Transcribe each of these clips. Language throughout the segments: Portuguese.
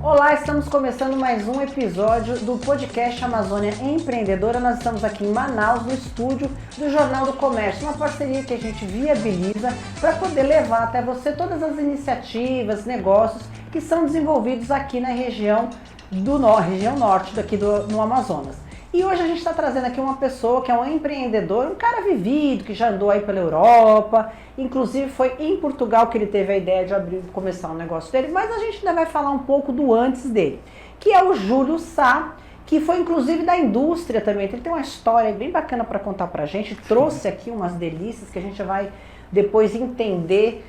Olá, estamos começando mais um episódio do podcast Amazônia Empreendedora. Nós estamos aqui em Manaus, no estúdio do Jornal do Comércio, uma parceria que a gente viabiliza para poder levar até você todas as iniciativas, negócios que são desenvolvidos aqui na região região norte daqui no Amazonas. E hoje a gente está trazendo aqui uma pessoa que é um empreendedor, um cara vivido, que já andou aí pela Europa, inclusive foi em Portugal que ele teve a ideia de começar um negócio dele, mas a gente ainda vai falar um pouco do antes dele, que é o Júlio Sá, que foi inclusive da indústria também. Ele tem uma história bem bacana para contar pra gente, trouxe aqui umas delícias que a gente vai depois entender,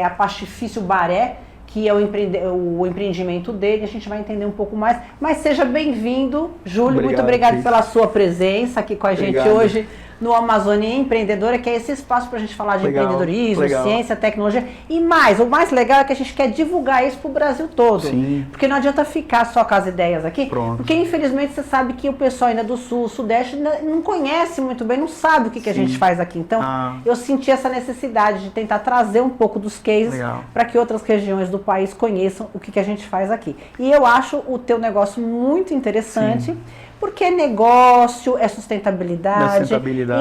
a Pastifício Baré, que é o empreendimento dele, a gente vai entender um pouco mais. Mas seja bem-vindo, Júlio, muito obrigado pela sua presença aqui com a gente hoje no Amazônia Empreendedora, que é esse espaço para a gente falar de empreendedorismo, ciência, tecnologia e mais. O mais legal é que a gente quer divulgar isso para o Brasil todo. Sim. Porque não adianta ficar só com as ideias aqui, porque infelizmente você sabe que o pessoal ainda do Sul, Sudeste, não conhece muito bem, não sabe o que a gente faz aqui. Então, eu senti essa necessidade de tentar trazer um pouco dos cases para que outras regiões do país conheçam o que a gente faz aqui. E eu acho o teu negócio muito interessante. Porque é negócio, é sustentabilidade,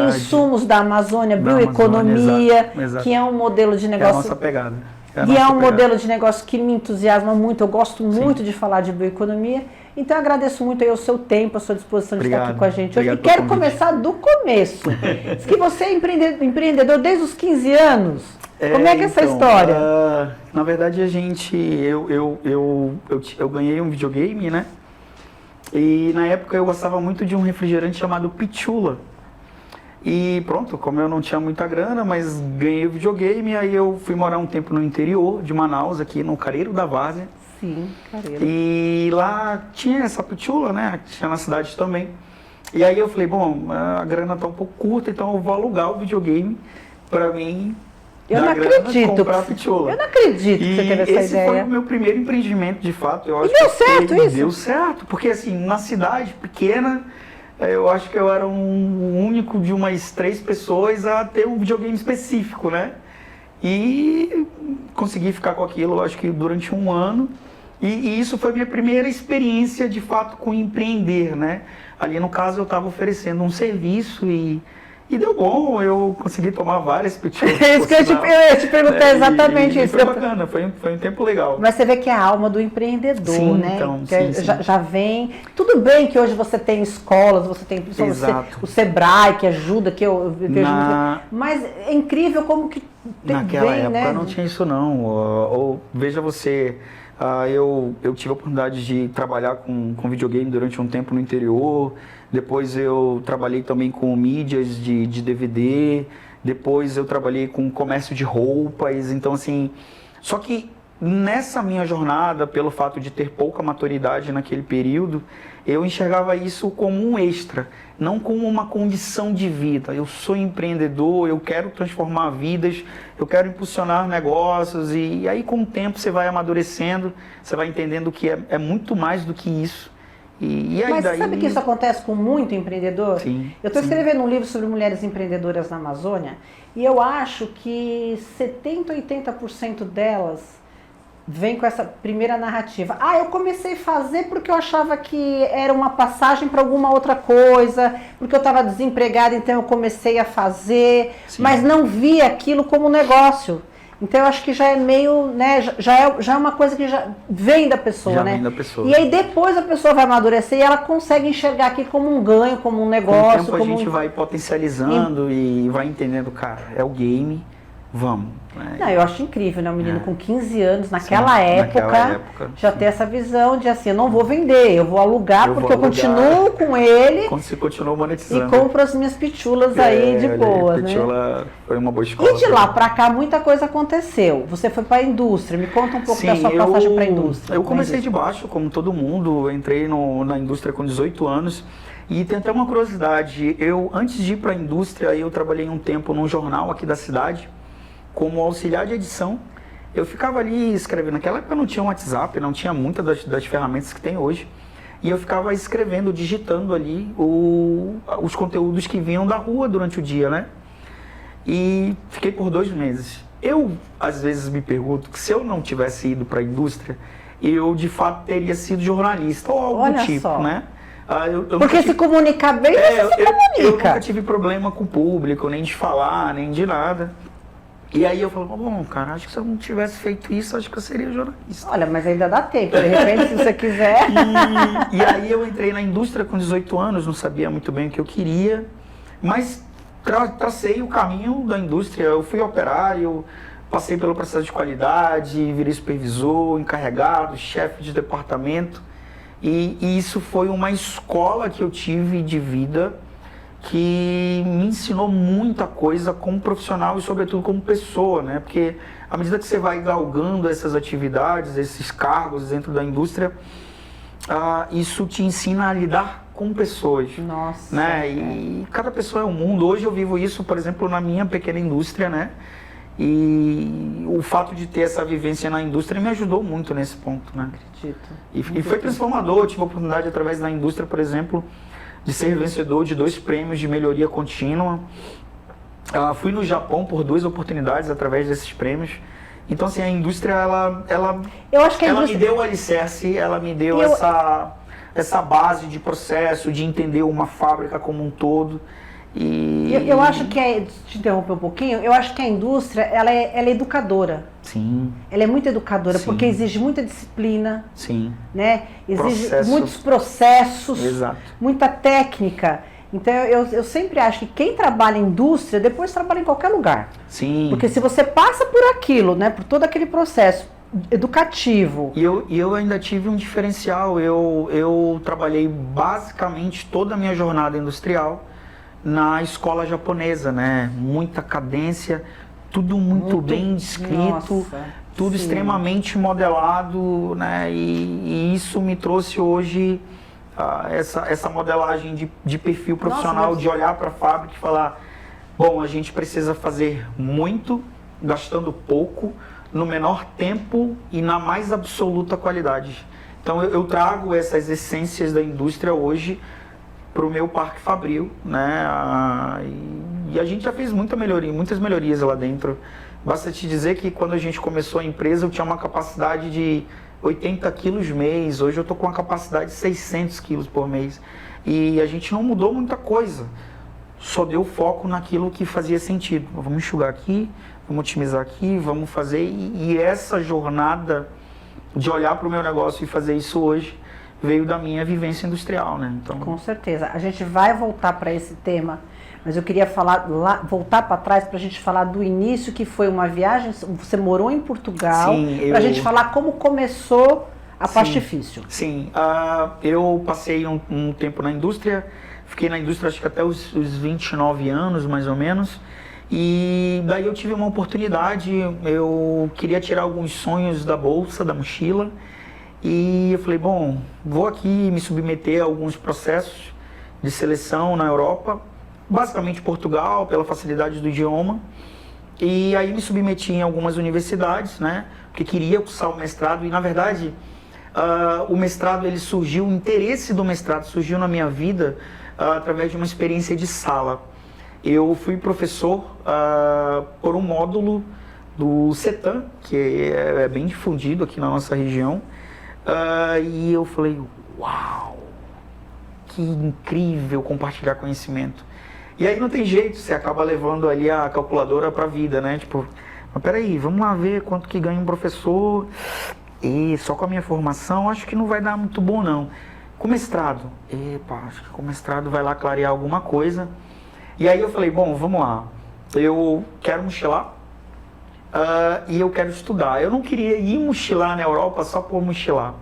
insumos da Amazônia, bioeconomia, que é um modelo de negócio. É a nossa pegada. Modelo de negócio que me entusiasma muito, eu gosto muito de falar de bioeconomia. Então eu agradeço muito aí o seu tempo, a sua disposição de estar aqui com a gente hoje. E quero começar do começo. Diz que você é empreendedor desde os 15 anos. Como é que é essa história? Na verdade, eu ganhei um videogame, né? E na época eu gostava muito de um refrigerante chamado Pichula. E pronto, como eu não tinha muita grana, mas ganhei o videogame, aí eu fui morar um tempo no interior de Manaus, aqui no Careiro da Várzea. Sim, Careiro. E lá tinha essa Pichula, né? Tinha na cidade também. E aí eu falei, bom, a grana tá um pouco curta, então eu vou alugar o videogame pra mim. Eu não acredito. Comprar Pichula. Eu não acredito que você teve essa ideia. Esse foi o meu primeiro empreendimento, de fato. Eu acho e deu certo isso? Deu certo, porque assim, na cidade pequena, eu acho que eu era um único de umas 3 pessoas a ter um videogame específico, né? E consegui ficar com aquilo, acho que durante um ano. E isso foi minha primeira experiência, de fato, com empreender, né? Ali, no caso, eu estava oferecendo um serviço e deu bom, eu consegui tomar várias Pichulas. É isso que eu ia te perguntar exatamente isso. Foi bacana, foi um tempo legal. Mas você vê que é a alma do empreendedor, né? Então, já vem. Tudo bem que hoje você tem escolas, você tem o Sebrae que ajuda, que eu vejo. Mas é incrível como que naquela época, né? Não tinha isso não. Veja você, eu tive a oportunidade de trabalhar com videogame durante um tempo no interior. Depois eu trabalhei também com mídias de DVD, depois eu trabalhei com comércio de roupas, então assim, só que nessa minha jornada, pelo fato de ter pouca maturidade naquele período, eu enxergava isso como um extra, não como uma condição de vida. Eu sou empreendedor, eu quero transformar vidas, eu quero impulsionar negócios e aí com o tempo você vai amadurecendo, você vai entendendo que é muito mais do que isso. Mas sabe que isso acontece com muito empreendedor? Sim, eu estou escrevendo um livro sobre mulheres empreendedoras na Amazônia e eu acho que 70%, 80% delas vem com essa primeira narrativa. Eu comecei a fazer porque eu achava que era uma passagem para alguma outra coisa, porque eu estava desempregada, então eu comecei a fazer, mas não vi aquilo como negócio. Então eu acho que já é meio, né, já é uma coisa que já vem da pessoa, né? Vem da pessoa. E aí depois a pessoa vai amadurecer e ela consegue enxergar aqui como um ganho, como um negócio. Com o tempo a gente vai potencializando e vai entendendo, cara, é o game, vamos. Não, eu acho incrível, né? Um menino com 15 anos, naquela época, já ter essa visão de assim, eu não vou vender, eu vou alugar porque eu continuo com ele. Você continua monetizando. E compro as minhas pichulas aí de boa, né? Pichula foi uma boa escola. E de lá pra cá muita coisa aconteceu. Você foi pra indústria, me conta um pouco da sua passagem pra indústria. Eu comecei de baixo, como todo mundo, entrei na indústria com 18 anos. E tem até uma curiosidade, antes de ir para a indústria, eu trabalhei um tempo num jornal aqui da cidade, como auxiliar de edição. Eu ficava ali escrevendo, naquela época não tinha um WhatsApp, não tinha muitas das ferramentas que tem hoje, e eu ficava escrevendo, digitando ali os conteúdos que vinham da rua durante o dia, né? E fiquei por 2 meses. Eu, às vezes, me pergunto que se eu não tivesse ido para a indústria, eu, de fato, teria sido jornalista ou algo do tipo, só. né? Eu Porque se comunicar bem, você se eu comunica. nunca tive problema com o público, nem de falar, nem de nada. E aí eu falo, bom, cara, acho que se eu não tivesse feito isso, acho que eu seria jornalista. Olha, mas ainda dá tempo, de repente, se você quiser. E aí eu entrei na indústria com 18 anos, não sabia muito bem o que eu queria, mas tracei o caminho da indústria. Eu fui operário, passei pelo processo de qualidade, virei supervisor, encarregado, chefe de departamento. E isso foi uma escola que eu tive de vida, que me ensinou muita coisa como profissional e sobretudo como pessoa, né? Porque à medida que você vai galgando essas atividades, esses cargos dentro da indústria, isso te ensina a lidar com pessoas. Nossa. Né? E cada pessoa é um mundo. Hoje eu vivo isso, por exemplo, na minha pequena indústria, né? E o fato de ter essa vivência na indústria me ajudou muito nesse ponto, né? Acredito. E foi transformador. Eu tive a oportunidade, através da indústria, por exemplo, de ser vencedor de 2 prêmios de melhoria contínua. Fui no Japão por 2 oportunidades através desses prêmios. Então, assim, a indústria, Eu acho que a ela indústria... me deu o alicerce, ela me deu essa base de processo, de entender uma fábrica como um todo. Eu acho que, te interromper um pouquinho, eu acho que a indústria, ela é educadora. Sim. Ela é muito educadora, Sim. porque exige muita disciplina, Sim. né? Exige Processo. muitos processos, Exato. muita técnica. Então, eu sempre acho que quem trabalha em indústria, depois trabalha em qualquer lugar. Sim. Porque se você passa por aquilo, né, por todo aquele processo educativo... E eu ainda tive um diferencial. Eu trabalhei basicamente toda a minha jornada industrial na escola japonesa, né? Muita cadência, tudo muito bem descrito, Nossa, tudo sim. extremamente modelado, né? E isso me trouxe hoje essa modelagem de perfil profissional, Nossa, de olhar para a fábrica e falar, bom, a gente precisa fazer muito, gastando pouco, no menor tempo e na mais absoluta qualidade. Então eu trago essas essências da indústria hoje para o meu parque fabril, né? E a gente já fez muitas melhorias lá dentro. Basta te dizer que quando a gente começou a empresa, eu tinha uma capacidade de 80 quilos mês. Hoje eu estou com uma capacidade de 600 quilos por mês. E a gente não mudou muita coisa. Só deu foco naquilo que fazia sentido. Vamos enxugar aqui, vamos otimizar aqui, vamos fazer. E essa jornada de olhar para o meu negócio e fazer isso hoje veio da minha vivência industrial, né? Então... Com certeza. A gente vai voltar para esse tema, mas eu queria voltar para trás para a gente falar do início, que foi uma viagem. Você morou em Portugal, para a gente falar como começou a parte difícil. Sim, eu passei um tempo na indústria, fiquei na indústria acho que até os 29 anos, mais ou menos, e daí eu tive uma oportunidade, eu queria tirar alguns sonhos da bolsa, da mochila, e eu falei, bom, vou aqui me submeter a alguns processos de seleção na Europa, basicamente Portugal, pela facilidade do idioma. E aí me submeti em algumas universidades, né? Porque queria cursar o mestrado e, na verdade, o mestrado, ele surgiu, o interesse do mestrado surgiu na minha vida através de uma experiência de sala. Eu fui professor por um módulo do CETAM, que é bem difundido aqui na nossa região. E eu falei, uau, que incrível compartilhar conhecimento. E aí não tem jeito, você acaba levando ali a calculadora para a vida, né? Tipo, mas peraí, vamos lá ver quanto que ganha um professor. E só com a minha formação, acho que não vai dar muito bom não. Com mestrado, acho que com mestrado vai lá clarear alguma coisa. E aí eu falei, bom, vamos lá, eu quero mochilar. E eu quero estudar. Eu não queria ir mochilar na Europa só por mochilar.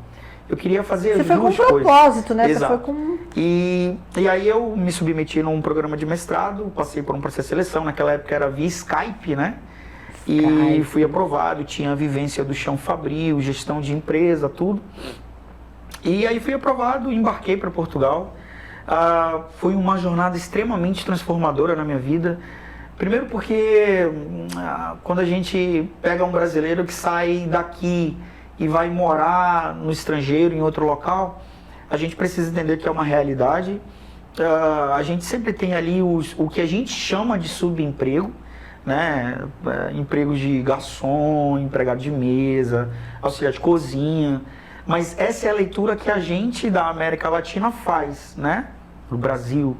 Eu queria fazer as duas coisas. Você foi com propósito, né? Exato. Você foi com... E aí eu me submeti num programa de mestrado, passei por um processo de seleção, naquela época era via Skype, né? E fui aprovado, tinha a vivência do chão fabril, gestão de empresa, tudo. E aí fui aprovado, embarquei para Portugal. Foi uma jornada extremamente transformadora na minha vida. Primeiro porque quando a gente pega um brasileiro que sai daqui e vai morar no estrangeiro, em outro local, a gente precisa entender que é uma realidade. A gente sempre tem ali o que a gente chama de subemprego, né? Empregos de garçom, empregado de mesa, auxiliar de cozinha. Mas essa é a leitura que a gente da América Latina faz, né? No Brasil.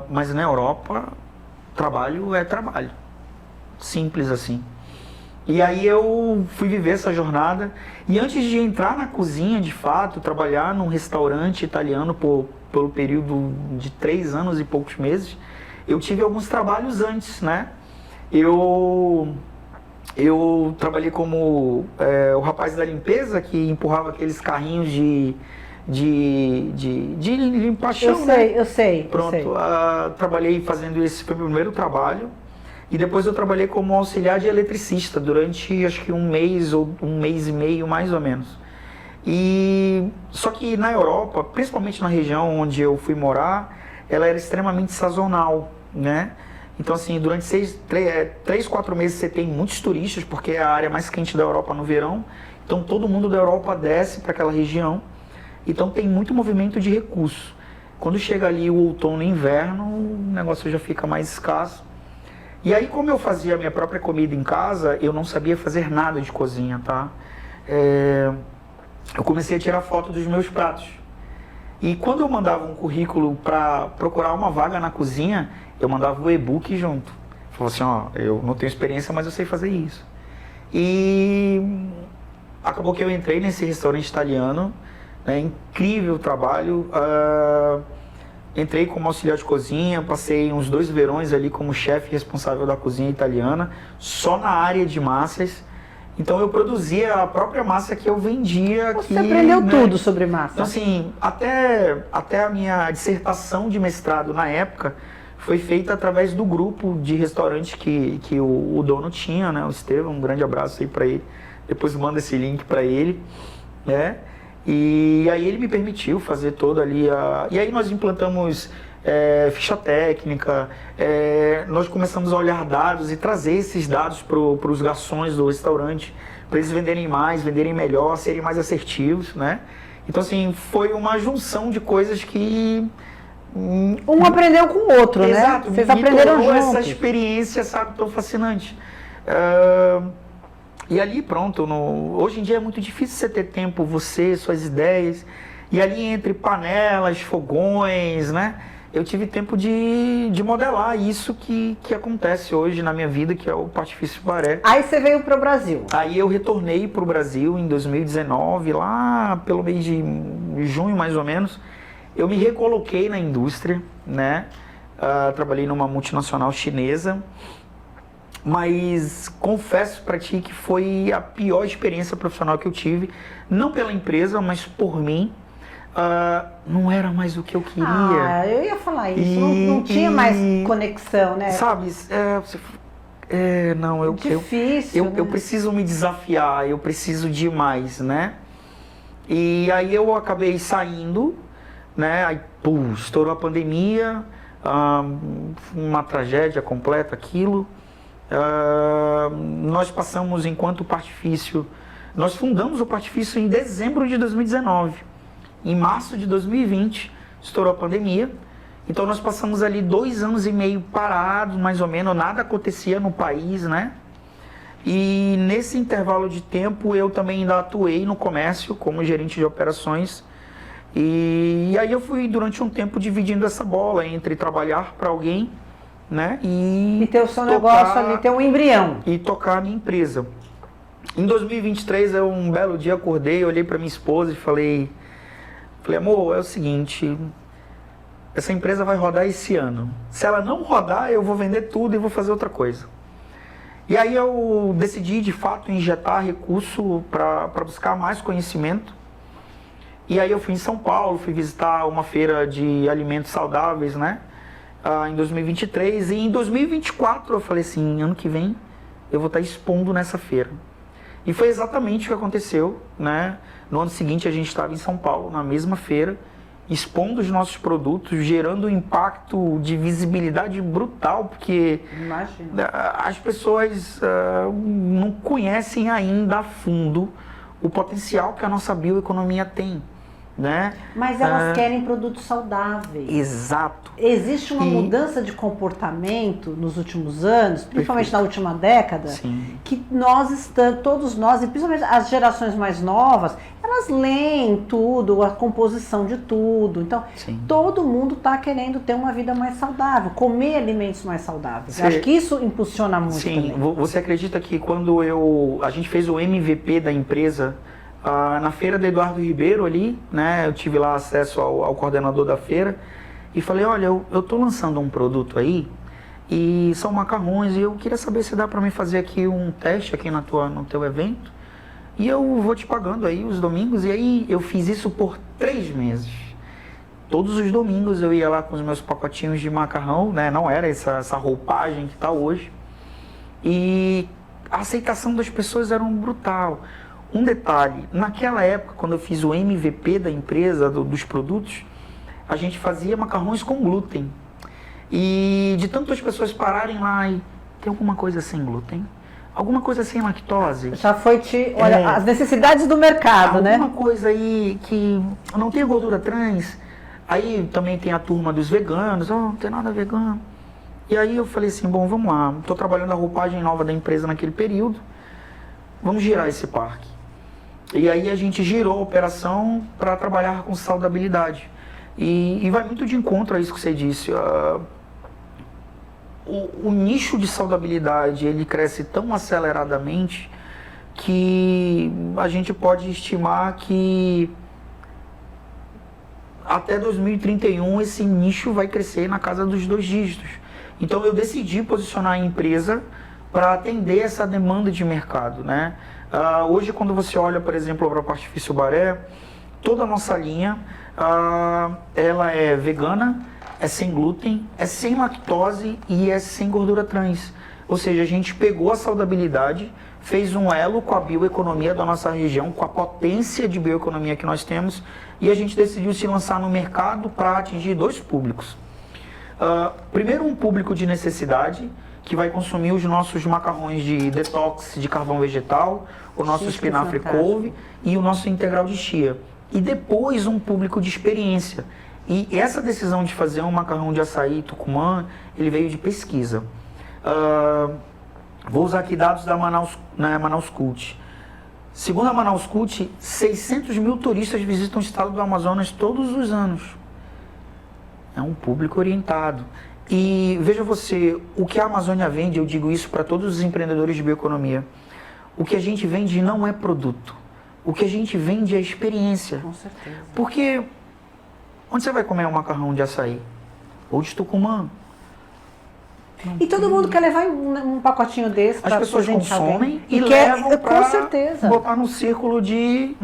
Mas na Europa, trabalho é trabalho. Simples assim. E aí eu fui viver essa jornada. E antes de entrar na cozinha, de fato, trabalhar num restaurante italiano pelo período de 3 anos e poucos meses, eu tive alguns trabalhos antes, né? Eu trabalhei como o rapaz da limpeza que empurrava aqueles carrinhos de limpar chão, Eu sei. Pronto, trabalhei fazendo esse, foi o meu primeiro trabalho. E depois eu trabalhei como auxiliar de eletricista durante acho que 1 mês ou 1 mês e meio, mais ou menos. Só que na Europa, principalmente na região onde eu fui morar, ela era extremamente sazonal, né? Então assim, durante 3, 4 meses você tem muitos turistas, porque é a área mais quente da Europa no verão. Então todo mundo da Europa desce para aquela região. Então tem muito movimento de recurso. Quando chega ali o outono e inverno, o negócio já fica mais escasso. E aí, como eu fazia a minha própria comida em casa, eu não sabia fazer nada de cozinha, tá? Eu comecei a tirar foto dos meus pratos. E quando eu mandava um currículo para procurar uma vaga na cozinha, eu mandava o e-book junto. Falava assim, ó, eu não tenho experiência, mas eu sei fazer isso. E acabou que eu entrei nesse restaurante italiano, né? Incrível o trabalho. Entrei como auxiliar de cozinha, passei uns 2 verões ali como chefe responsável da cozinha italiana, só na área de massas. Então eu produzia a própria massa que eu vendia aqui. Você aprendeu, né, tudo sobre massa? Então assim, até a minha dissertação de mestrado na época foi feita através do grupo de restaurante que o dono tinha, né, o Estevão, um grande abraço aí para ele. Depois manda esse link para ele, né? E aí ele me permitiu fazer toda ali E aí nós implantamos ficha técnica, nós começamos a olhar dados e trazer esses dados para os garçons do restaurante, para eles venderem mais, venderem melhor, serem mais assertivos, né? Então assim, foi uma junção de coisas que... Um aprendeu com o outro, exato, né? Vocês aprenderam juntos. Essa experiência, sabe, tão fascinante. E ali, pronto, hoje em dia é muito difícil você ter tempo, suas ideias. E ali entre panelas, fogões, né? Eu tive tempo de modelar isso que acontece hoje na minha vida, que é o Patifício Baré. Aí você veio para o Brasil. Aí eu retornei para o Brasil em 2019, lá pelo mês de junho mais ou menos. Eu me recoloquei na indústria, né? Trabalhei numa multinacional chinesa. Mas confesso para ti que foi a pior experiência profissional que eu tive, não pela empresa, mas por mim. Não era mais o que eu queria. Eu ia falar isso, não tinha mais conexão, né? Sabe, não, difícil, eu preciso me desafiar, eu preciso de mais, né? E aí eu acabei saindo, né? Aí, estourou a pandemia, uma tragédia completa aquilo. Nós passamos enquanto Patifício, nós fundamos o Patifício em dezembro de 2019. Em março de 2020 estourou a pandemia, então nós passamos ali 2 anos e meio parados, mais ou menos, nada acontecia no país, né? E nesse intervalo de tempo eu também ainda atuei no comércio como gerente de operações. E aí eu fui durante um tempo dividindo essa bola entre trabalhar para alguém, né, e ter o seu negócio ali, ter um embrião. E tocar a minha empresa. Em 2023, um belo dia acordei, olhei para minha esposa e falei, amor, é o seguinte, essa empresa vai rodar esse ano. Se ela não rodar, eu vou vender tudo e vou fazer outra coisa. E aí eu decidi, de fato, injetar recurso para buscar mais conhecimento. E aí eu fui em São Paulo, fui visitar uma feira de alimentos saudáveis, né? Em 2023, e em 2024 eu falei assim, ano que vem eu vou estar expondo nessa feira. E foi exatamente o que aconteceu, né? No ano seguinte a gente estava em São Paulo, na mesma feira, expondo os nossos produtos, gerando um impacto de visibilidade brutal, porque as pessoas não conhecem ainda a fundo o potencial que a nossa bioeconomia tem, né? Mas elas querem produtos saudáveis. Exato. Existe uma mudança de comportamento nos últimos anos, principalmente na última década, que nós estamos, todos nós, e principalmente as gerações mais novas, elas leem tudo, a composição de tudo. Então, todo mundo está querendo ter uma vida mais saudável, comer alimentos mais saudáveis. Eu acho que isso impulsiona muito também. Você acredita que quando a gente fez o MVP da empresa, na feira do Eduardo Ribeiro ali, né, eu tive lá acesso ao coordenador da feira e falei, olha, eu tô lançando um produto aí e são macarrões e eu queria saber se dá para mim fazer aqui um teste aqui no teu evento e eu vou te pagando aí os domingos. E aí eu fiz isso por 3 meses. Todos os domingos eu ia lá com os meus pacotinhos de macarrão, né, não era essa roupagem que tá hoje, e a aceitação das pessoas era brutal. Um detalhe, naquela época, quando eu fiz o MVP da empresa, dos produtos, a gente fazia macarrões com glúten. E de tantas pessoas pararem lá e tem alguma coisa sem glúten? Alguma coisa sem lactose? Já foi olha, as necessidades do mercado, né? Alguma coisa aí que não tem gordura trans. Aí também tem a turma dos veganos, não tem nada vegano. E aí eu falei assim, bom, vamos lá, estou trabalhando a roupagem nova da empresa naquele período, vamos girar esse parque. E aí a gente girou a operação para trabalhar com saudabilidade. E vai muito de encontro a isso que você disse. O nicho de saudabilidade, ele cresce tão aceleradamente que a gente pode estimar que até 2031 esse nicho vai crescer na casa dos 2 dígitos. Então eu decidi posicionar a empresa para atender essa demanda de mercado, né? Hoje, quando você olha, por exemplo, para o Pastifício Baré, toda a nossa linha, ela é vegana, é sem glúten, é sem lactose e é sem gordura trans. Ou seja, a gente pegou a saudabilidade, fez um elo com a bioeconomia da nossa região, com a potência de bioeconomia que nós temos, e a gente decidiu se lançar no mercado para atingir 2 públicos. Primeiro, um público de necessidade, que vai consumir os nossos macarrões de detox de carvão vegetal, o nosso espinafre couve e o nosso integral de chia. E depois um público de experiência. E essa decisão de fazer um macarrão de açaí Tucumã, ele veio de pesquisa. Vou usar aqui dados da Manaus Cult. Segundo a Manaus Cult, 600 mil turistas visitam o estado do Amazonas todos os anos. É um público orientado. E veja você, o que a Amazônia vende, eu digo isso para todos os empreendedores de bioeconomia, o que a gente vende não é produto, o que a gente vende é experiência. Com certeza. Porque onde você vai comer um macarrão de açaí? Ou de Tucumã? E todo mundo quer levar um pacotinho desse para as pessoas consomem e quer, levam com certeza, botar no círculo de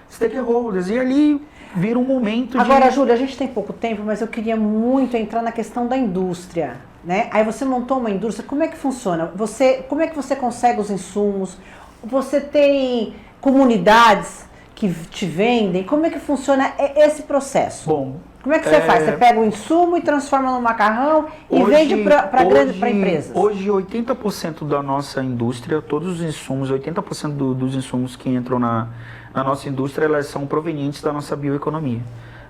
stakeholders. E ali vira um momento Agora, Júlia, a gente tem pouco tempo, mas eu queria muito entrar na questão da indústria, né? Aí você montou uma indústria, como é que funciona? Como é que você consegue os insumos? Você tem comunidades que te vendem? Como é que funciona esse processo? Bom, como é que você faz? Você pega o insumo e transforma no macarrão e vende para empresas? Hoje, 80% da nossa indústria, todos os insumos, 80% dos insumos que entram na nossa indústria, elas são provenientes da nossa bioeconomia,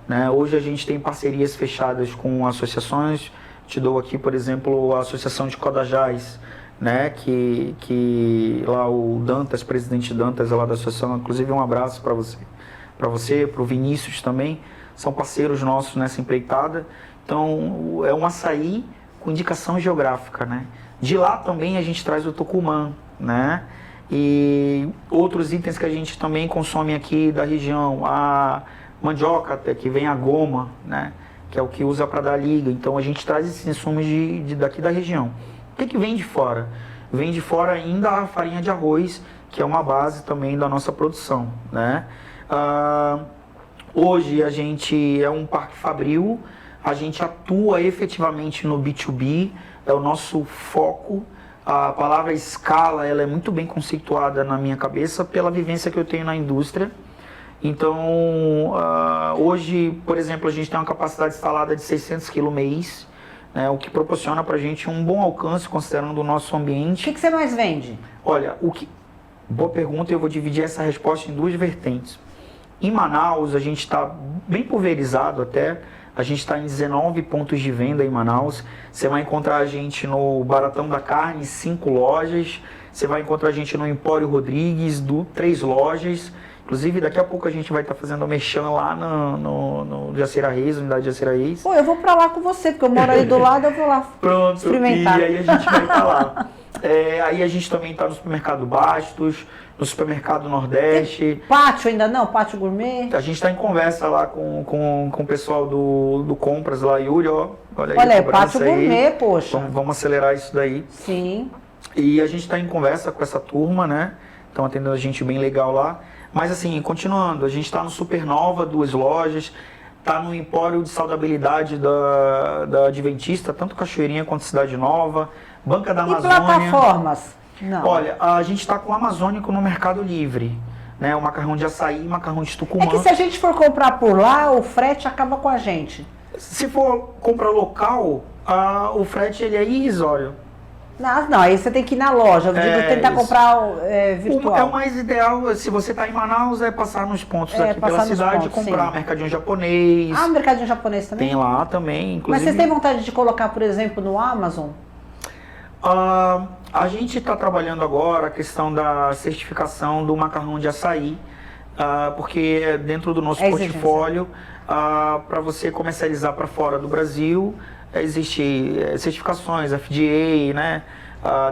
né? Hoje a gente tem parcerias fechadas com associações. Te dou aqui, por exemplo, a Associação de Codajás, né? Que lá o Dantas, presidente Dantas lá da associação, inclusive um abraço para você, para o Vinícius também, são parceiros nossos nessa empreitada. Então é um açaí com indicação geográfica, né? De lá também a gente traz o Tucumã, né? E outros itens que a gente também consome aqui da região, a mandioca, até que vem a goma, né? Que é o que usa para dar liga. Então a gente traz esses insumos daqui da região. O que vem de fora? Vem de fora ainda a farinha de arroz, que é uma base também da nossa produção, né? Hoje a gente é um parque fabril, a gente atua efetivamente no B2B, é o nosso foco. A palavra escala, ela é muito bem conceituada na minha cabeça pela vivência que eu tenho na indústria. Então, hoje, por exemplo, a gente tem uma capacidade instalada de 600 kg mês, né, o que proporciona para a gente um bom alcance considerando o nosso ambiente. O que você mais vende? Olha, boa pergunta, eu vou dividir essa resposta em 2 vertentes. Em Manaus, a gente está bem pulverizado até. A gente está em 19 pontos de venda em Manaus. Você vai encontrar a gente no Baratão da Carne, 5 lojas. Você vai encontrar a gente no Empório Rodrigues, 3 lojas. Inclusive, daqui a pouco a gente vai estar fazendo o merchan lá no Jaceira Reis, unidade Jaceira Reis. Pô, eu vou pra lá com você, porque eu moro aí do lado, eu vou lá experimentar. E aí a gente vai estar lá. Aí a gente também está no Supermercado Bastos, no Supermercado Nordeste. Pátio ainda não? Pátio Gourmet? A gente está em conversa lá com o pessoal do Compras lá, Yuri, ó. Olha aí, Pátio Gourmet, poxa. Vamos acelerar isso daí. Sim. E a gente está em conversa com essa turma, né? Estão atendendo a gente bem legal lá. Mas assim, continuando, a gente está no Supernova, 2 lojas, está no Empório de Saudabilidade da Adventista, tanto Cachoeirinha quanto Cidade Nova, Banca da Amazônia. E plataformas? Não. Olha, a gente está com o Amazônico no Mercado Livre, né? O macarrão de açaí, macarrão de tucumã. É que se a gente for comprar por lá, o frete acaba com a gente. Se for comprar local, o frete ele é irrisório. Não, aí você tem que ir na loja. Eu digo tentar isso. comprar virtual. O mais ideal, se você está em Manaus, é passar nos pontos aqui passar pela nos cidade, pontos, comprar sim. mercadinho japonês. Ah, o mercadinho japonês também? Tem lá também, inclusive. Mas vocês têm vontade de colocar, por exemplo, no Amazon? A gente está trabalhando agora a questão da certificação do macarrão de açaí, porque dentro do nosso portfólio, para você comercializar para fora do Brasil, existe certificações, FDA, né?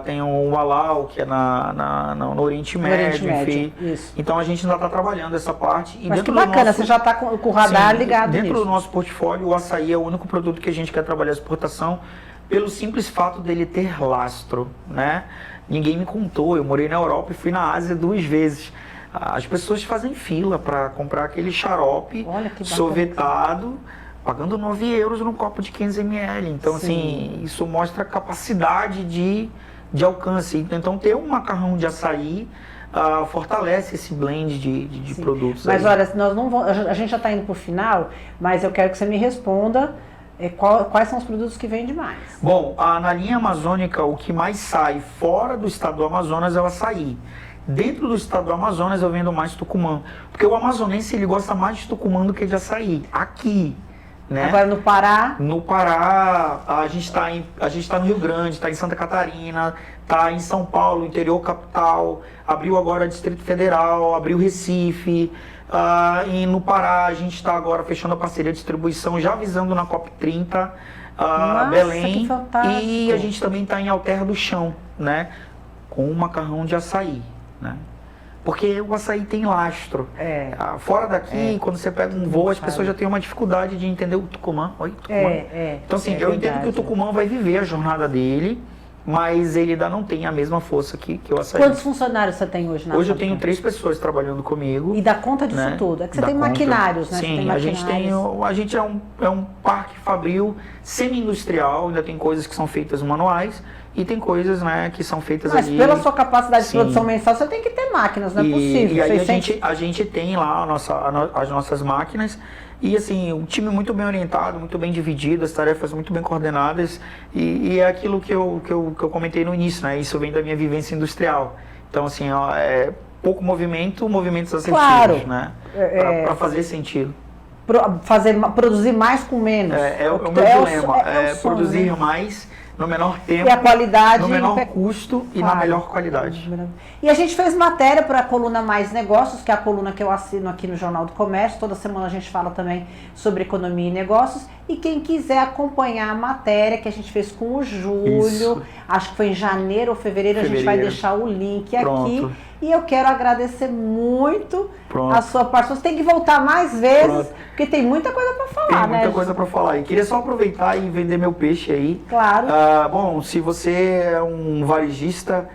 Tem o Halal, que é no Oriente Médio, enfim. Isso. Então a gente ainda está trabalhando essa parte. E mas dentro que bacana, do nosso, você já está com o radar ligado dentro nisso. do nosso portfólio, o açaí é o único produto que a gente quer trabalhar a exportação, pelo simples fato dele ter lastro, né? Ninguém me contou, eu morei na Europa e fui na Ásia 2 vezes. As pessoas fazem fila para comprar aquele xarope sorvetado, pagando 9 euros num copo de 15 ml. Então, assim, isso mostra a capacidade de alcance. Então, ter um macarrão de açaí fortalece esse blend de produtos. Mas aí. olha, nós não vamos, a gente já está indo para o final, mas eu quero que você me responda quais são os produtos que vendem mais. Bom, na linha amazônica, o que mais sai fora do estado do Amazonas é o açaí. Dentro do estado do Amazonas eu vendo mais tucumã, porque o amazonense ele gosta mais de tucumã do que de açaí. Aqui, né? Agora no Pará? No Pará, a gente tá no Rio Grande, está em Santa Catarina, está em São Paulo, interior capital, abriu agora Distrito Federal, abriu Recife, e no Pará a gente está agora fechando a parceria de distribuição, já visando na COP30, Belém, que fantástico. E a gente também está em Alterra do Chão, né? Com o macarrão de açaí, né? Porque o açaí tem lastro. Fora daqui, quando você pega um voo, as pessoas já têm uma dificuldade de entender o tucumã. Oi, tucumã. Então, assim, eu entendo que o tucumã vai viver a jornada dele, mas ele ainda não tem a mesma força que o açaí. Quantos funcionários você tem hoje na Hoje eu tenho 3 pessoas trabalhando comigo. E dá conta disso tudo? É que você tem maquinários, né? Sim, a gente é um parque fabril semi-industrial, ainda tem coisas que são feitas manuais. E tem coisas, né, que são feitas ali... Mas pela sua capacidade de produção mensal, você tem que ter máquinas, não é possível. E aí a gente tem lá as nossas máquinas e, assim, um time muito bem orientado, muito bem dividido, as tarefas muito bem coordenadas e é aquilo que eu comentei no início, né, isso vem da minha vivência industrial. Então, assim, pouco movimento, movimentos assertivos, né, para fazer sentido. Produzir mais com menos. É o meu dilema, produzir mais... no menor tempo, e a qualidade, no menor custo e na melhor qualidade. E a gente fez matéria para a coluna Mais Negócios, que é a coluna que eu assino aqui no Jornal do Comércio. Toda semana a gente fala também sobre economia e negócios. E quem quiser acompanhar a matéria que a gente fez com o Júlio, acho que foi em janeiro ou fevereiro, a gente vai deixar o link aqui. E eu quero agradecer muito a sua participação. Você tem que voltar mais vezes, porque tem muita coisa para falar, né? Tem muita coisa para falar. E queria só aproveitar e vender meu peixe aí. Claro. Bom, se você é um varejista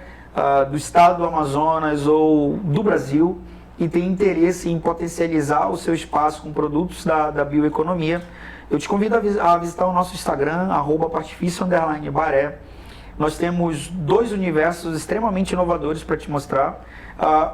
do estado do Amazonas ou do Brasil e tem interesse em potencializar o seu espaço com produtos da bioeconomia, eu te convido a visitar o nosso Instagram, @partifício_baré. Nós temos 2 universos extremamente inovadores para te mostrar.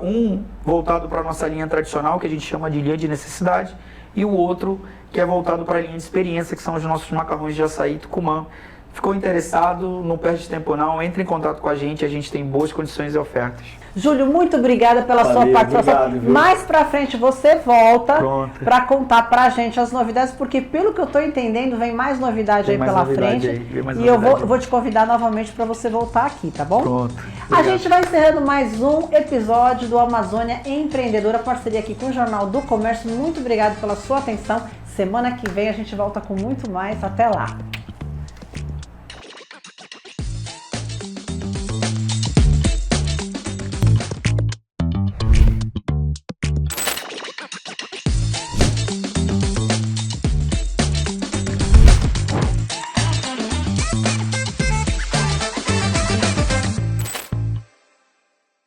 Um voltado para a nossa linha tradicional, que a gente chama de linha de necessidade, e o outro que é voltado para a linha de experiência, que são os nossos macarrões de açaí Tucumã. Ficou interessado? Não perde tempo não, entre em contato com a gente tem boas condições e ofertas. Júlio, muito obrigada pela sua participação. Obrigado, viu? Mais pra frente você volta Pronto. para contar pra gente as novidades, porque pelo que eu tô entendendo, vem mais novidade Vem aí mais pela novidade frente. aí, vem mais E eu novidade vou te convidar novamente para você voltar aqui, tá bom? Pronto. A Obrigado. gente vai encerrando mais um episódio do Amazônia Empreendedora, parceria aqui com o Jornal do Comércio. Muito obrigado pela sua atenção. Semana que vem a gente volta com muito mais. Até lá.